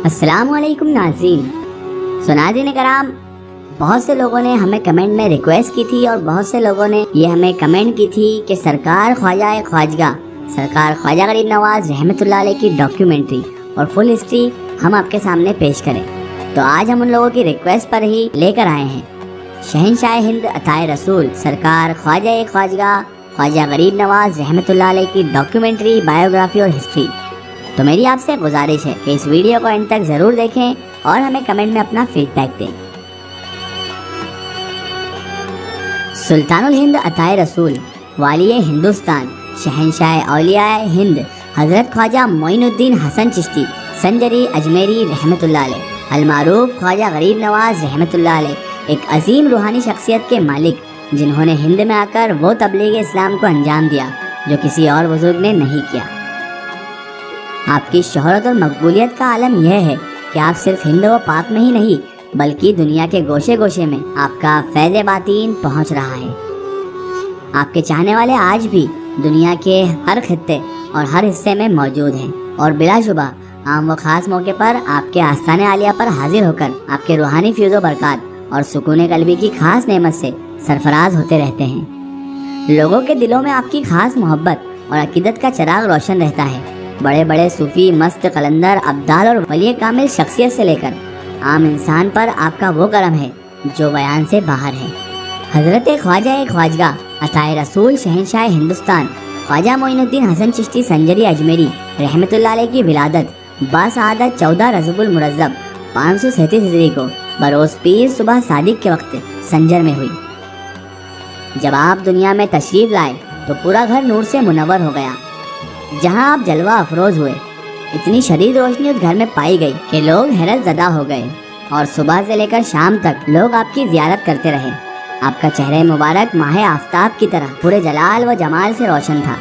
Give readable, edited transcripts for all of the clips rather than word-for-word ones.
السلام علیکم ناظرین، سنادین کرام، بہت سے لوگوں نے ہمیں کمنٹ میں ریکویسٹ کی تھی اور بہت سے لوگوں نے یہ ہمیں کمنٹ کی تھی کہ سرکار خواجہ خواجگاہ سرکار خواجہ غریب نواز رحمۃ اللہ علیہ کی ڈاکیومنٹری اور فل ہسٹری ہم آپ کے سامنے پیش کریں۔ تو آج ہم ان لوگوں کی ریکویسٹ پر ہی لے کر آئے ہیں شہنشاہ ہند عطائے رسول سرکار خواجہ خواجگاہ خواجہ غریب نواز رحمۃ اللہ علیہ کی ڈاکیومنٹری، بایوگرافی اور ہسٹری۔ تو میری آپ سے گزارش ہے کہ اس ویڈیو کو اینڈ تک ضرور دیکھیں اور ہمیں کمنٹ میں اپنا فیڈ بیک دیں۔ سلطان الہند عطائے رسول والی ہندوستان شہنشاہ اولیاء ہند حضرت خواجہ معین الدین حسن چشتی سنجری اجمیری رحمۃ اللہ علیہ المعروف خواجہ غریب نواز رحمۃ اللہ علیہ ایک عظیم روحانی شخصیت کے مالک، جنہوں نے ہند میں آ کر وہ تبلیغ اسلام کو انجام دیا جو کسی اور بزرگ نے نہیں کیا۔ آپ کی شہرت اور مقبولیت کا عالم یہ ہے کہ آپ صرف ہند و پاک میں ہی نہیں بلکہ دنیا کے گوشے گوشے میں آپ کا فیض باطین پہنچ رہا ہے۔ آپ کے چاہنے والے آج بھی دنیا کے ہر خطے اور ہر حصے میں موجود ہیں اور بلا شبہ عام و خاص موقع پر آپ کے آستان عالیہ پر حاضر ہو کر آپ کے روحانی فیض و برکات اور سکون قلبی کی خاص نعمت سے سرفراز ہوتے رہتے ہیں۔ لوگوں کے دلوں میں آپ کی خاص محبت اور عقیدت کا چراغ روشن رہتا ہے۔ بڑے بڑے صوفی، مست قلندر، ابدال اور ولی کامل شخصیت سے لے کر عام انسان پر آپ کا وہ کرم ہے جو بیان سے باہر ہے۔ حضرت خواجہ خواجگاہ عطائے رسول شہنشاہ ہندوستان خواجہ معین الدین حسن چشتی سنجری اجمیری رحمۃ اللہ علیہ کی ولادت باسعادت 14 رجب المرزب 537 ہجری کو بروز پیر صبح صادق کے وقت سنجر میں ہوئی۔ جب آپ دنیا میں تشریف لائے تو پورا گھر نور سے منور ہو گیا۔ جہاں آپ جلوہ افروز ہوئے، اتنی شدید روشنی اس گھر میں پائی گئی کہ لوگ حیرت زدہ ہو گئے اور صبح سے لے کر شام تک لوگ آپ کی زیارت کرتے رہے۔ آپ کا چہرہ مبارک ماہ آفتاب کی طرح پورے جلال و جمال سے روشن تھا۔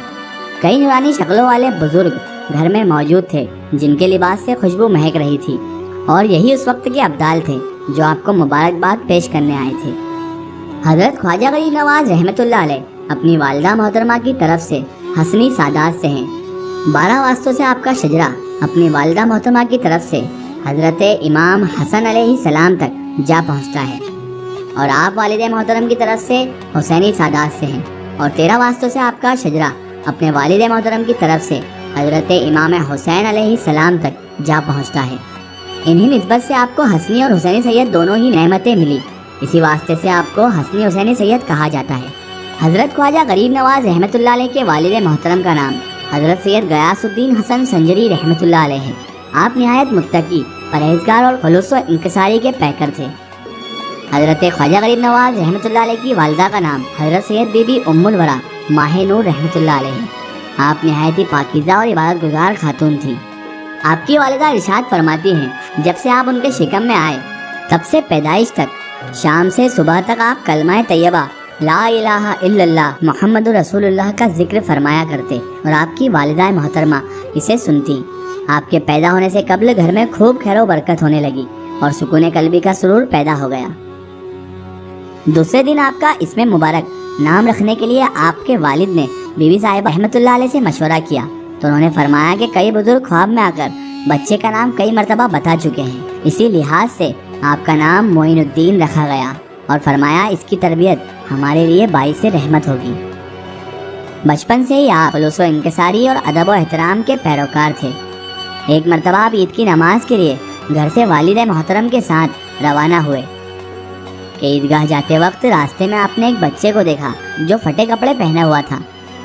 کئی نورانی شکلوں والے بزرگ گھر میں موجود تھے جن کے لباس سے خوشبو مہک رہی تھی، اور یہی اس وقت کے ابدال تھے جو آپ کو مبارکباد پیش کرنے آئے تھے۔ حضرت خواجہ غریب نواز رحمۃ اللہ علیہ اپنی والدہ محترمہ کی طرف سے حسنی سادات سے ہیں۔ 12 واسطوں سے آپ کا شجرہ اپنی والدہ محترمہ کی طرف سے حضرت امام حسن علیہ السلام تک جا پہنچتا ہے، اور آپ والد محترم کی طرف سے حسینی سادات سے ہیں، اور 13 واسطوں سے آپ کا شجرہ اپنے والد محترم کی طرف سے حضرت امام حسین علیہ السلام تک جا پہنچتا ہے۔ انہی نسبت سے آپ کو حسنی اور حسینی سید دونوں ہی نعمتیں ملی، اسی واسطے سے آپ کو حسنی حسینی سید کہا جاتا ہے۔ حضرت خواجہ غریب نواز رحمۃ اللہ علیہ کے والد محترم کا نام حضرت سید غیاث الدین حسن سنجری رحمۃ اللہ علیہ ہے۔ آپ نہایت متقی، پرہیزگار اور خلوص و انکساری کے پیکر تھے۔ حضرت خواجہ غریب نواز رحمۃ اللہ علیہ کی والدہ کا نام حضرت سید بی بی ام الورا ماہ نور رحمۃ اللہ علیہ ہے۔ آپ نہایت ہی پاکیزہ اور عبادت گزار خاتون تھی۔ آپ کی والدہ ارشاد فرماتی ہیں، جب سے آپ ان کے شکم میں آئے تب سے پیدائش تک شام سے صبح تک آپ کلمہ طیبہ لا الہ الا اللہ محمد رسول اللہ کا ذکر فرمایا کرتے اور آپ کی والدہ محترمہ اسے سنتی۔ آپ کے پیدا ہونے سے قبل گھر میں خوب خیر و برکت ہونے لگی اور سکون قلبی کا سرور پیدا ہو گیا۔ دوسرے دن آپ کا اسم مبارک نام رکھنے کے لیے آپ کے والد نے بی بی صاحب رحمۃ اللہ علیہ سے مشورہ کیا تو انہوں نے فرمایا کہ کئی بزرگ خواب میں آ کر بچے کا نام کئی مرتبہ بتا چکے ہیں، اسی لحاظ سے آپ کا نام معین الدین رکھا گیا، اور فرمایا اس کی تربیت ہمارے لیے باعث رحمت ہوگی۔ بچپن سے ہی آپ خلوص و انکساری اور ادب و احترام کے پیروکار تھے۔ ایک مرتبہ آپ عید کی نماز کے لیے گھر سے والد محترم کے ساتھ روانہ ہوئے کہ عیدگاہ جاتے وقت راستے میں آپ نے ایک بچے کو دیکھا جو پھٹے کپڑے پہنا ہوا تھا۔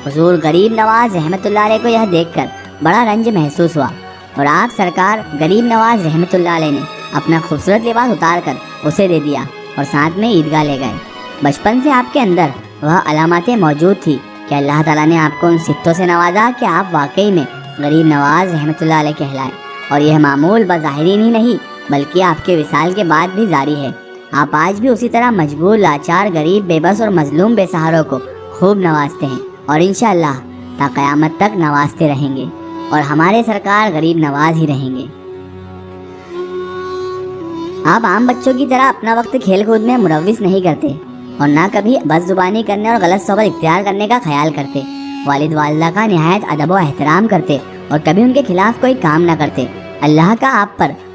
حضور غریب نواز رحمۃ اللہ علیہ کو یہ دیکھ کر بڑا رنج محسوس ہوا، اور آپ سرکار غریب نواز رحمۃ اللہ علیہ نے اپنا خوبصورت لباس اتار کر اسے دے دیا اور ساتھ میں عیدگاہ لے گئے۔ بچپن سے آپ کے اندر وہ علاماتیں موجود تھی کہ اللہ تعالیٰ نے آپ کو ان صفتوں سے نوازا کہ آپ واقعی میں غریب نواز رحمۃ اللہ علیہ کہلائے، اور یہ معمول بظاہرین ہی نہیں بلکہ آپ کے وصال کے بعد بھی جاری ہے۔ آپ آج بھی اسی طرح مجبور، لاچار، غریب، بے بس اور مظلوم بے سہاروں کو خوب نوازتے ہیں، اور انشاءاللہ تا قیامت تک نوازتے رہیں گے، اور ہمارے سرکار غریب نواز ہی رہیں گے۔ آپ عام بچوں کی طرح اپنا وقت کھیل کود میں مروث نہیں کرتے اور نہ کبھی بد زبانی کرنے اور غلط صحبت اختیار کرنے کا خیال کرتے۔ والد والدہ کا نہایت ادب و احترام کرتے اور کبھی ان کے خلاف کوئی کام نہ کرتے۔ اللہ کا آپ پر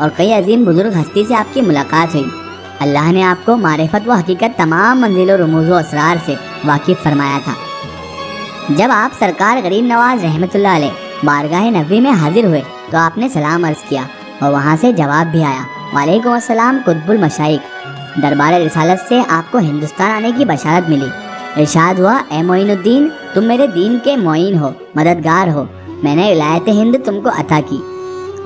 اور کئی عظیم بزرگ ہستی سے آپ کی ملاقات ہوئی۔ اللہ نے آپ کو معرفت و حقیقت تمام منزل و رموز و اسرار سے واقف فرمایا تھا۔ جب آپ سرکار غریب نواز رحمۃ اللہ علیہ بارگاہ نبوی میں حاضر ہوئے تو آپ نے سلام عرض کیا اور وہاں سے جواب بھی آیا، وعلیکم السلام قطب المشائق۔ دربار رسالت سے آپ کو ہندوستان آنے کی بشارت ملی۔ ارشاد ہوا، اے معین الدین، تم میرے دین کے معین ہو، مددگار ہو، میں نے ولایت ہند تم کو عطا کی۔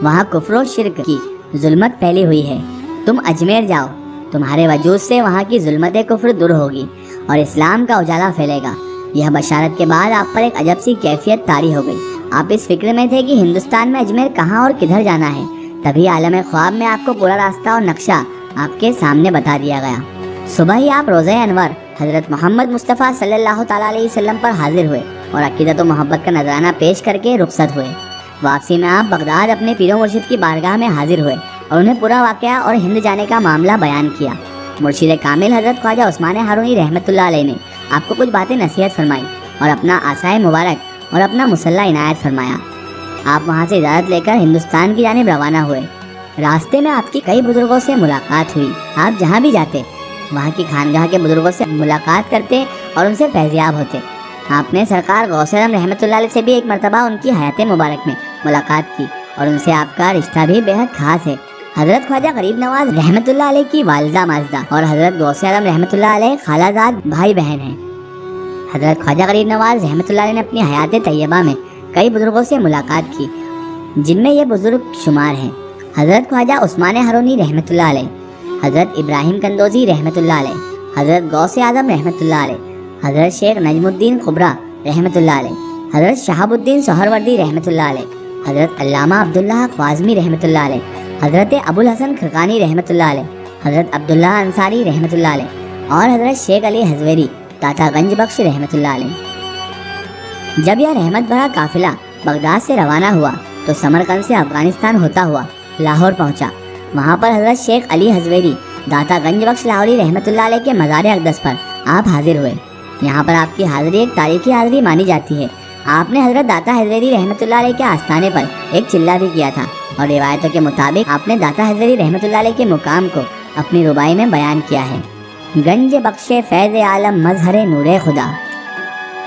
وہاں کفر و شرک کی ظلمت پھیلی ہوئی ہے، تم اجمیر جاؤ، تمہارے وجود سے وہاں کی ظلمت کفر دور ہوگی اور اسلام کا اجالا پھیلے گا۔ یہ بشارت کے بعد آپ پر ایک عجب سی کیفیت طاری ہو گئی۔ آپ اس فکر میں تھے کہ ہندوستان میں اجمیر کہاں اور کدھر جانا ہے، تبھی عالم خواب میں آپ کو پورا راستہ اور نقشہ آپ کے سامنے بتا دیا گیا۔ صبح ہی آپ روزہ انور حضرت محمد مصطفیٰ صلی اللہ تعالیٰ علیہ وسلم پر حاضر ہوئے اور عقیدت و محبت کا نذرانہ پیش کر کے رخصت ہوئے۔ واپسی میں آپ بغداد اپنے پیر و مرشد کی بارگاہ میں حاضر ہوئے اور انہیں پورا واقعہ اور ہند جانے کا معاملہ بیان کیا۔ مرشد کامل حضرت خواجہ عثمان ہارونی رحمۃ اللہ علیہ نے آپ کو کچھ باتیں نصیحت فرمائی اور اپنا عصائے مبارک اور اپنا مسلح عنایت فرمایا۔ آپ وہاں سے اجازت لے کر ہندوستان کی جانب روانہ ہوئے۔ راستے میں آپ کی کئی بزرگوں سے ملاقات ہوئی۔ آپ جہاں بھی جاتے وہاں کی خانگاہ کے بزرگوں سے ملاقات کرتے اور ان سے فیضیاب ہوتے۔ آپ نے سرکار غوث اعظم رحمۃ اللہ علیہ سے بھی ایک مرتبہ ان کی حیات مبارک میں ملاقات کی اور ان سے آپ کا رشتہ بھی بےحد خاص ہے۔ حضرت خواجہ غریب نواز رحمۃ اللہ علیہ کی والدہ ماجدہ اور حضرت غوث اعظم رحمۃ اللہ علیہ خالہ زاد بھائی بہن ہیں۔ حضرت خواجہ غریب نواز رحمۃ اللہ علیہ نے اپنی حیات طیبہ میں کئی بزرگوں سے ملاقات کی، جن میں یہ بزرگ شمار ہیں: حضرت خواجہ عثمان ہارونی رحمۃ اللہ علیہ، حضرت ابراہیم کندوزی رحمۃ اللہ علیہ، حضرت غوث اعظم رحمۃ اللہ علیہ، حضرت شیخ نجم الدین خبرہ رحمۃ اللہ علیہ، حضرت شہاب الدین سہروردی رحمۃ اللہ علیہ، حضرت علامہ عبداللہ خوازمی رحمۃ اللہ علیہ، حضرت ابو الحسن خرقانی رحمۃ اللہ علیہ، حضرت عبداللہ انصاری رحمۃ اللہ علیہ اور حضرت شیخ علی ہزویری داتا گنج بخش رحمۃ اللہ علیہ۔ جب یہ رحمت بھرا قافلہ بغداد سے روانہ ہوا تو سمرقند سے افغانستان ہوتا ہوا لاہور پہنچا۔ وہاں پر حضرت شیخ علی ہزویری داتا گنج بخش لاہوری رحمۃ اللہ علیہ کے مزار اقدس پر آپ حاضر ہوئے۔ یہاں پر آپ کی حاضری ایک تاریخی حاضری مانی جاتی ہے۔ آپ نے حضرت داتا ہزویری رحمۃ اللہ علیہ کے آستانے پر ایک چلہ بھی کیا تھا اور روایتوں کے مطابق آپ نے داتا ہزویری رحمۃ اللہ علیہ کے مقام کو اپنی ربائی میں بیان کیا ہے: گنج بخش فیض عالم مظہر نور خدا،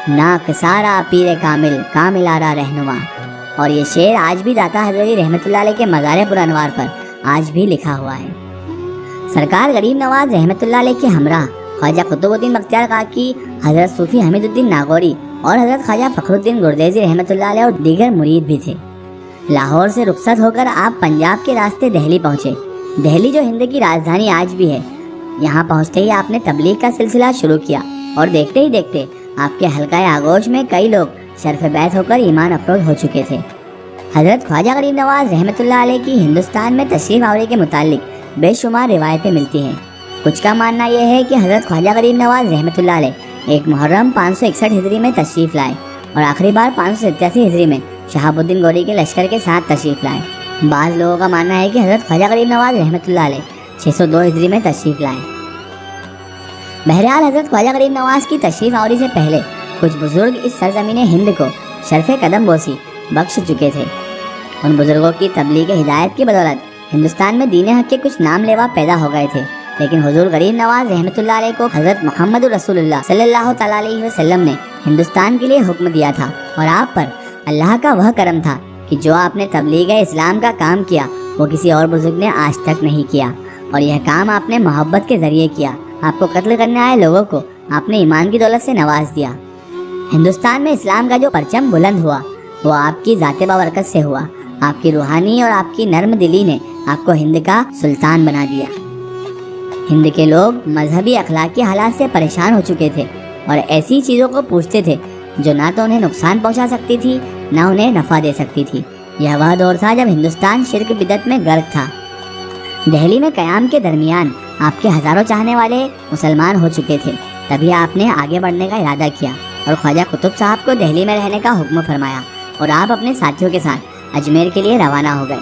نا قصارا پیر کامل کامل آرا رہنما۔ اور یہ شعر آج بھی داتا ہزویری رحمۃ اللہ علیہ کے مزار پر انوار پر آج بھی لکھا ہوا ہے۔ سرکار غریب نواز رحمۃ اللہ علیہ کے ہمراہ خواجہ قطب الدین بختیار کاکی، حضرت صوفی حمید الدین ناگوری اور حضرت خواجہ فخر الدین گردیزی رحمۃ اللہ علیہ اور دیگر مرید بھی تھے۔ لاہور سے رخصت ہو کر آپ پنجاب کے راستے دہلی پہنچے۔ دہلی جو ہند کی راجدھانی آج بھی ہے، یہاں پہنچتے ہی آپ نے تبلیغ کا سلسلہ شروع کیا اور دیکھتے ہی دیکھتے آپ کے حلقہ آغوش میں کئی لوگ شرف بیعت ہو کر ایمان افروز ہو چکے تھے۔ حضرت خواجہ غریب نواز رحمۃ اللہ علیہ کی ہندوستان میں تشریف آوری کے متعلق بے شمار روایتیں ملتی ہیں۔ کچھ کا ماننا یہ ہے کہ حضرت خواجہ غریب نواز رحمۃ اللہ علیہ ایک محرم 561 ہجری میں تشریف لائے اور آخری بار 587 ہجری میں شہاب الدین گوری کے لشکر کے ساتھ تشریف لائے۔ بعض لوگوں کا ماننا ہے کہ حضرت خواجہ غریب نواز رحمۃ اللہ علیہ 602 ہجری میں تشریف لائے۔ بہرحال حضرت خواجہ غریب نواز کی تشریف آوری سے پہلے کچھ بزرگ اس سرزمین ہند کو شرف قدم بوسی بخش چکے تھے۔ ان بزرگوں کی تبلیغ ہدایت کی بدولت ہندوستان میں دین حق کے کچھ نام لیوا پیدا ہو گئے تھے، لیکن حضور غریب نواز رحمۃ اللہ علیہ کو حضرت محمد رسول اللہ صلی اللہ تعالیٰ علیہ وسلم نے ہندوستان کے لیے حکم دیا تھا اور آپ پر اللہ کا وہ کرم تھا کہ جو آپ نے تبلیغ اسلام کا کام کیا وہ کسی اور بزرگ نے آج تک نہیں کیا، اور یہ کام آپ نے محبت کے ذریعے کیا۔ آپ کو قتل کرنے آئے لوگوں کو آپ نے ایمان کی دولت سے نواز دیا۔ ہندوستان میں اسلام کا جو پرچم بلند ہوا وہ آپ کی ذات بابرکت سے ہوا۔ آپ کی روحانی اور آپ کی نرم دلی نے آپ کو ہند کا سلطان بنا دیا۔ ہند کے لوگ مذہبی اخلاقی حالات سے پریشان ہو چکے تھے اور ایسی چیزوں کو پوچھتے تھے جو نہ تو انہیں نقصان پہنچا سکتی تھی نہ انہیں نفع دے سکتی تھی۔ یہ وہ دور تھا جب ہندوستان شرک بدعت میں غرق تھا۔ دہلی میں قیام کے درمیان آپ کے ہزاروں چاہنے والے مسلمان ہو چکے تھے۔ تبھی آپ نے آگے بڑھنے کا ارادہ کیا اور خواجہ قطب صاحب کو دہلی میں رہنے کا حکم فرمایا اور آپ اپنے ساتھیوں کے ساتھ اجمیر کے لیے روانہ ہو گئے۔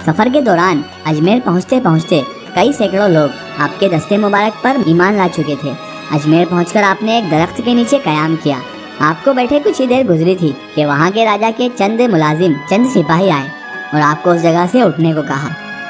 سفر کے دوران اجمیر پہنچتے پہنچتے کئی سینکڑوں لوگ آپ کے دستے مبارک پر ایمان لا چکے تھے۔ اجمیر پہنچ کر آپ نے ایک درخت کے نیچے قیام کیا۔ آپ کو بیٹھے کچھ ہی دیر گزری تھی کہ وہاں کے راجا کے چند ملازم چند سپاہی آئے اور آپ کو اس جگہ سے اٹھنے کو کہا۔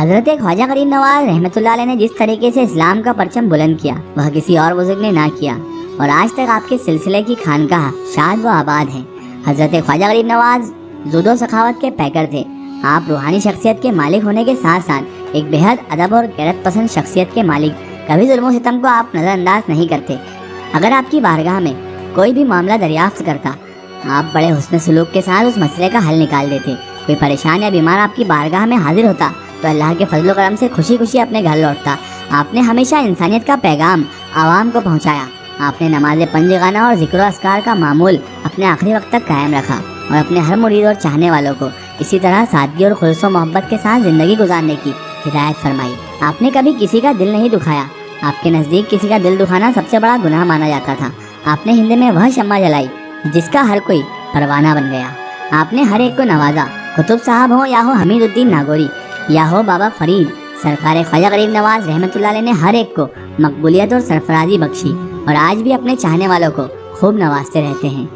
حضرت خواجہ غریب نواز رحمۃ اللہ علیہ نے جس طریقے سے اسلام کا پرچم بلند کیا وہ کسی اور بزرگ نے نہ کیا، اور آج تک آپ کے سلسلے کی خانقاہ شاد و آباد ہے۔ حضرت خواجہ غریب نواز زہد و سخاوت کے پیکر تھے۔ آپ روحانی شخصیت کے مالک ہونے کے ساتھ ساتھ ایک بےحد ادب اور غیرت پسند شخصیت کے مالک۔ کبھی ظلم و ستم کو آپ نظر انداز نہیں کرتے۔ اگر آپ کی بارگاہ میں کوئی بھی معاملہ دریافت کرتا، آپ بڑے حسن سلوک کے ساتھ اس مسئلے کا حل نکال دیتے۔ کوئی پریشان یا بیمار آپ کی بارگاہ میں حاضر ہوتا تو اللہ کے فضل و کرم سے خوشی خوشی اپنے گھر لوٹتا۔ آپ نے ہمیشہ انسانیت کا پیغام عوام کو پہنچایا۔ آپ نے نماز پنجگانہ اور ذکر و اذکار کا معمول اپنے آخری وقت تک قائم رکھا اور اپنے ہر مرید اور چاہنے والوں کو اسی طرح سادگی اور خلوص و محبت کے ساتھ زندگی گزارنے کی ہدایت فرمائی۔ آپ نے کبھی کسی کا دل نہیں دکھایا۔ آپ کے نزدیک کسی کا دل دکھانا سب سے بڑا گناہ مانا جاتا تھا۔ آپ نے ہند میں وہ شمع جلائی جس کا ہر کوئی پروانہ بن گیا۔ آپ نے ہر ایک کو نوازا، قطب صاحب ہوں یا ہو حمید الدین ناگوری یا ہو بابا فرید۔ سرکار خواجہ غریب نواز رحمۃ اللہ علیہ نے ہر ایک کو مقبولیت اور سرفرازی بخشی اور آج بھی اپنے چاہنے والوں کو خوب نوازتے رہتے ہیں۔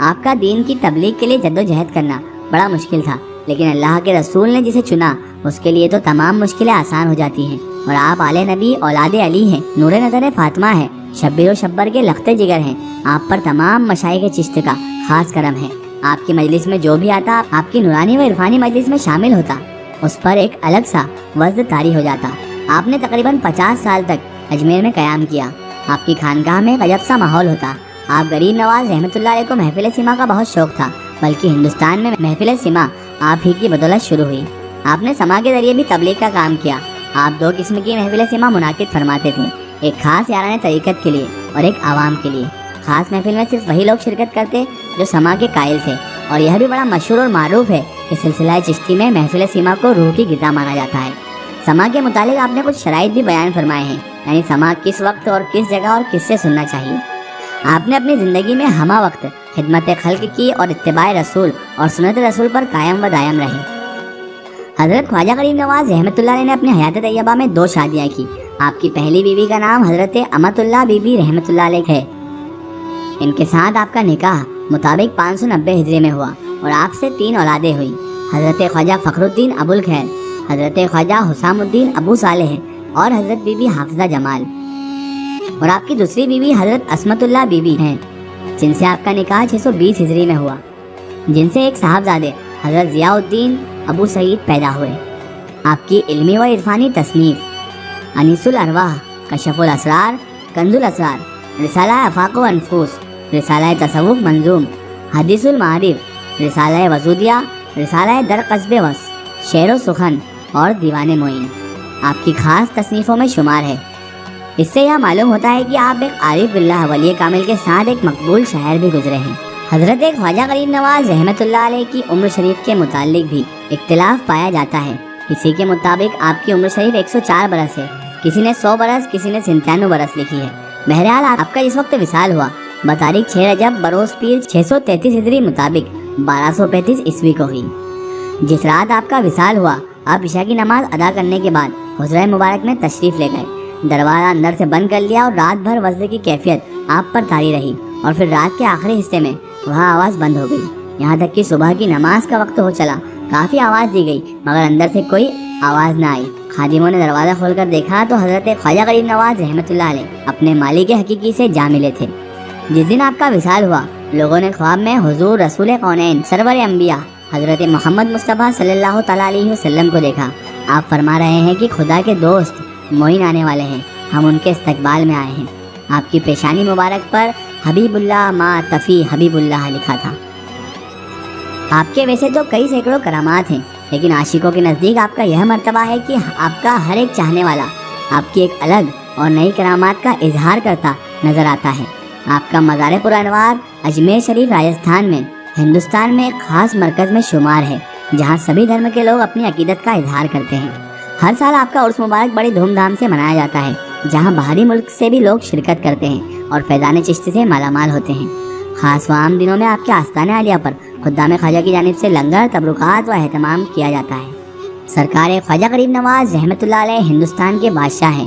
آپ کا دین کی تبلیغ کے لیے جد و جہد کرنا بڑا مشکل تھا، لیکن اللہ کے رسول نے جسے چنا اس کے لیے تو تمام مشکلیں آسان ہو جاتی ہیں۔ اور آپ آل نبی اولاد علی ہیں، نور نظر فاطمہ ہیں، شبیر و شبر کے لخت جگر ہیں۔ آپ پر تمام مشائخ چشت کا خاص کرم ہے۔ آپ کی مجلس میں جو بھی آتا آپ کی نورانی و عرفانی مجلس میں شامل ہوتا، اس پر ایک الگ سا وزن طاری ہو جاتا۔ آپ نے تقریباً 50 سال تک اجمیر میں قیام کیا۔ آپ کی خانقاہ میں غضب سا ماحول ہوتا۔ آپ غریب نواز رحمۃ اللہ علیہ کو محفل سما کا بہت شوق تھا، بلکہ ہندوستان میں محفل سما آپ ہی کی بدولت شروع ہوئی۔ آپ نے سما کے ذریعے بھی تبلیغ کا کام کیا۔ آپ 2 قسم کی محفل سما منعقد فرماتے تھے، ایک خاص یارانہ طریقت کے لیے اور ایک عوام کے لیے۔ خاص محفل میں صرف وہی لوگ شرکت کرتے جو سما کے قائل تھے، اور یہ بھی بڑا مشہور اور معروف ہے کہ سلسلہ چشتی میں محفل سما کو روح کی غذا مانا جاتا ہے۔ سما کے متعلق آپ نے کچھ شرائط بھی بیان فرمائے ہیں، یعنی سما کس وقت اور کس جگہ اور کس سے سننا چاہیے۔ آپ نے اپنی زندگی میں ہمہ وقت خدمت خلق کی اور اتباع رسول اور سنت رسول پر قائم و دائم رہے۔ حضرت خواجہ غریب نواز رحمۃ اللہ علیہ نے اپنی حیات طیبہ میں 2 شادیاں کی۔ آپ کی پہلی بیوی کا نام حضرت امت اللہ بی بی رحمۃ اللہ علیہ ہے۔ ان کے ساتھ آپ کا نکاح مطابق 590 ہجری میں ہوا اور آپ سے 3 اولادیں ہوئیں، حضرت خواجہ فخر الدین ابو الخیر، حضرت خواجہ حسام الدین ابو صالح اور حضرت بی بی حافظہ جمال۔ اور آپ کی دوسری بیوی حضرت عصمت اللہ بی بی ہیں، جن سے آپ کا نکاح 620 ہجری میں ہوا، جن سے ایک صاحبزادے حضرت ضیاء الدین ابو سعید پیدا ہوئے۔ آپ کی علمی و عرفانی تصنیف انیس الارواح، کشف الاسرار، کنز الاسرار، رسالہ افاق و انفوس، رسالہ تصوف منظوم، حدیث المعارف، رسالہ وجودیہ، رسالہ در قصب وس، شعر و سخن اور دیوان معین آپ کی خاص تصنیفوں میں شمار ہے۔ اس سے یہ معلوم ہوتا ہے کہ آپ ایک عارف باللہ ولی کامل کے ساتھ ایک مقبول شاعر بھی گزرے ہیں۔ حضرت خواجہ غریب نواز رحمۃ اللہ علیہ کی عمر شریف کے متعلق بھی اختلاف پایا جاتا ہے۔ کسی کے مطابق آپ کی عمر شریف 104 برس ہے، کسی نے 100 برس، کسی نے 97 برس لکھی ہے۔ بہرحال آپ کا جس وقت وصال ہوا بتاریخ 6 رجب بروز پیر 633 ہجری مطابق 1235 عیسوی کو ہوئی۔ جس رات آپ کا وصال ہوا آپ عشاء کی نماز ادا کرنے کے بعد حجرہ مبارک میں تشریف لے گئے، دروازہ اندر سے بند کر لیا اور رات بھر وضو کی کیفیت آپ پر طاری رہی، اور پھر رات کے آخری حصے میں وہاں آواز بند ہو گئی، یہاں تک کہ صبح کی نماز کا وقت ہو چلا۔ کافی آواز دی گئی مگر اندر سے کوئی آواز نہ آئی۔ خادموں نے دروازہ کھول کر دیکھا تو حضرت خواجہ غریب نواز رحمۃ اللہ علیہ اپنے مالک حقیقی سے جا ملے تھے۔ جس دن آپ کا وصال ہوا لوگوں نے خواب میں حضور رسول کونین سرور انبیاء حضرت محمد مصطفیٰ صلی اللہ تعالیٰ علیہ وسلم کو دیکھا۔ آپ فرما رہے ہیں کہ خدا کے دوست معین آنے والے ہیں، ہم ان کے استقبال میں آئے ہیں۔ آپ کی پیشانی مبارک پر حبیب اللہ ما تفی حبیب اللہ لکھا تھا۔ آپ کے ویسے تو کئی سینکڑوں کرامات ہیں، لیکن عاشقوں کے نزدیک آپ کا یہ مرتبہ ہے کہ آپ کا ہر ایک چاہنے والا آپ کی ایک الگ اور نئی کرامات کا اظہار کرتا نظر آتا ہے۔ آپ کا مزار پر انوار اجمیر شریف راجستھان میں ہندوستان میں ایک خاص مرکز میں شمار ہے، جہاں سبھی دھرم کے لوگ اپنی عقیدت کا اظہار کرتے ہیں۔ ہر سال آپ کا عرس مبارک بڑی دھوم دھام سے منایا جاتا ہے، جہاں باہری ملک سے بھی لوگ شرکت کرتے ہیں اور فیضان چشتی سے مالا مال ہوتے ہیں۔ خاص و عام دنوں میں آپ کے آستانہ عالیہ پر خدام خواجہ کی جانب سے لنگر، تبرکات و اہتمام کیا جاتا ہے۔ سرکار خواجہ غریب نواز رحمۃ اللہ علیہ ہندوستان کے بادشاہ ہیں،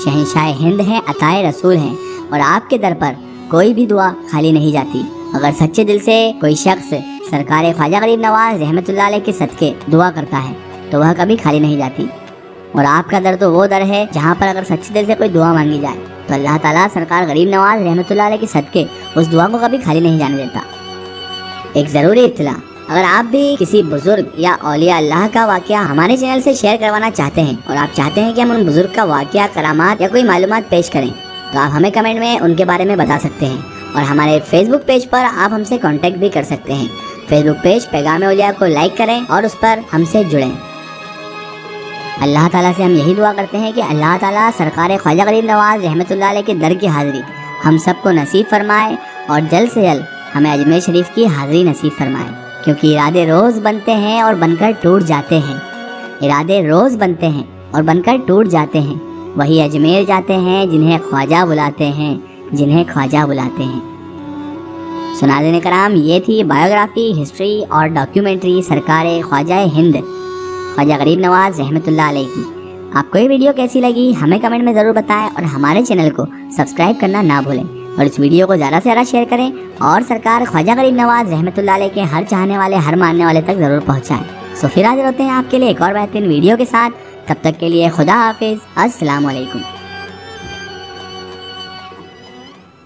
شہنشاہ ہند ہیں، عطائے رسول ہیں، اور آپ کے در پر کوئی بھی دعا خالی نہیں جاتی۔ اگر سچے دل سے کوئی شخص سرکار خواجہ غریب نواز رحمۃ اللہ علیہ کے صدقے دعا کرتا ہے تو وہ کبھی خالی نہیں جاتی۔ اور آپ کا در تو وہ در ہے جہاں پر اگر سچے دل سے کوئی دعا مانگی جائے تو اللہ تعالیٰ سرکار غریب نواز رحمۃ اللہ علیہ کے صدقے اس دعا کو کبھی خالی نہیں جانے دیتا۔ ایک ضروری اطلاع، اگر آپ بھی کسی بزرگ یا اولیاء اللہ کا واقعہ ہمارے چینل سے شیئر کروانا چاہتے ہیں اور آپ چاہتے ہیں کہ ہم ان بزرگ کا واقعہ، کرامات یا کوئی معلومات پیش کریں تو آپ ہمیں کمنٹ میں ان کے بارے میں بتا سکتے ہیں، اور ہمارے فیس بک پیج پر آپ ہم سے کانٹیکٹ بھی کر سکتے ہیں۔ فیس بک پیج پیغام اولیاء کو لائک کریں اور اس پر ہم سے جڑیں۔ اللہ تعالیٰ سے ہم یہی دعا کرتے ہیں کہ اللہ تعالیٰ سرکار خواجہ غریب نواز رحمۃ اللہ علیہ کے در کی حاضری ہم سب کو نصیب فرمائے، اور جلد سے جلد ہمیں اجمیر شریف کی حاضری نصیب فرمائے، کیونکہ ارادے روز بنتے ہیں اور بن کر ٹوٹ جاتے ہیں۔ ارادے روز بنتے ہیں اور بن کر ٹوٹ جاتے ہیں، وہی اجمیر جاتے ہیں جنہیں خواجہ بلاتے ہیں، جنہیں خواجہ بلاتے ہیں۔ سناظرین کرام، یہ تھی بایوگرافی، ہسٹری اور ڈاکیومنٹری سرکار خواجہ ہند خواجہ غریب نواز رحمۃ اللہ علیہ کی۔ آپ کو یہ ویڈیو کیسی لگی ہمیں کمنٹ میں ضرور بتائیں، اور ہمارے چینل کو سبسکرائب کرنا نہ بھولیں، اور اس ویڈیو کو زیادہ سے زیادہ شیئر کریں اور سرکار خواجہ غریب نواز رحمۃ اللہ علیہ کے ہر چاہنے والے، ہر ماننے والے تک ضرور پہنچائیں۔ پھر حاضر ہوتے ہیں آپ کے لیے ایک اور بہترین ویڈیو کے ساتھ، تب تک کے لیے خدا حافظ، السلام علیکم۔